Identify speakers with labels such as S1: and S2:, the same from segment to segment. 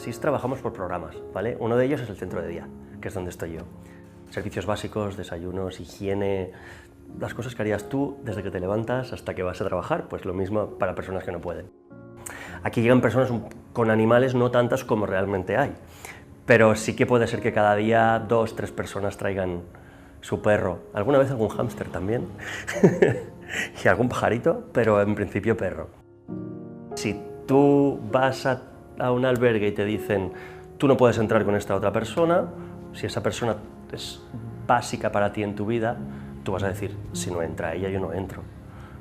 S1: SIS trabajamos por programas, ¿vale? Uno de ellos es el centro de día, que es donde estoy yo. Servicios básicos, desayunos, higiene, las cosas que harías tú desde que te levantas hasta que vas a trabajar, pues lo mismo para personas que no pueden. Aquí llegan personas con animales, no tantas como realmente hay, pero sí que puede ser que cada día 2 o 3 personas traigan su perro, alguna vez algún hámster también, y algún pajarito, pero en principio perro. Si tú vas a un albergue y te dicen tú no puedes entrar con esta otra persona, si esa persona es básica para ti en tu vida, tú vas a decir, si no entra ella, yo no entro.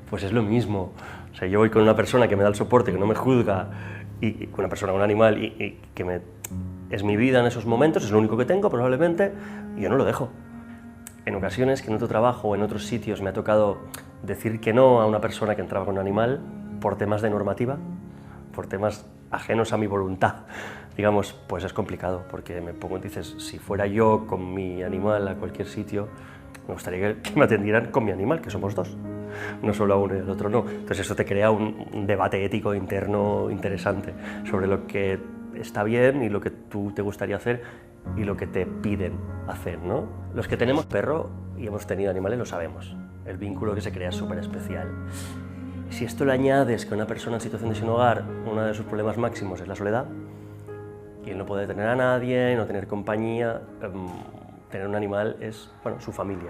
S1: Pues es lo mismo. O sea, yo voy con una persona que me da el soporte, que no me juzga, y con una persona, un animal, y que es mi vida en esos momentos, es lo único que tengo probablemente, y yo no lo dejo. En ocasiones que en otro trabajo o en otros sitios me ha tocado decir que no a una persona que entraba con un animal por temas de normativa, por temas ajenos a mi voluntad, digamos, pues es complicado, porque me pongo, dices, si fuera yo con mi animal a cualquier sitio, me gustaría que me atendieran con mi animal, que somos 2, no solo a uno y al otro no. Entonces eso te crea un debate ético interno interesante sobre lo que está bien y lo que tú te gustaría hacer y lo que te piden hacer, ¿no? Los que tenemos perro y hemos tenido animales lo sabemos, el vínculo que se crea es súper especial. Si esto le añades que una persona en situación de sin hogar, uno de sus problemas máximos es la soledad, y él no puede tener a nadie, no tener compañía, tener un animal es, bueno, su familia.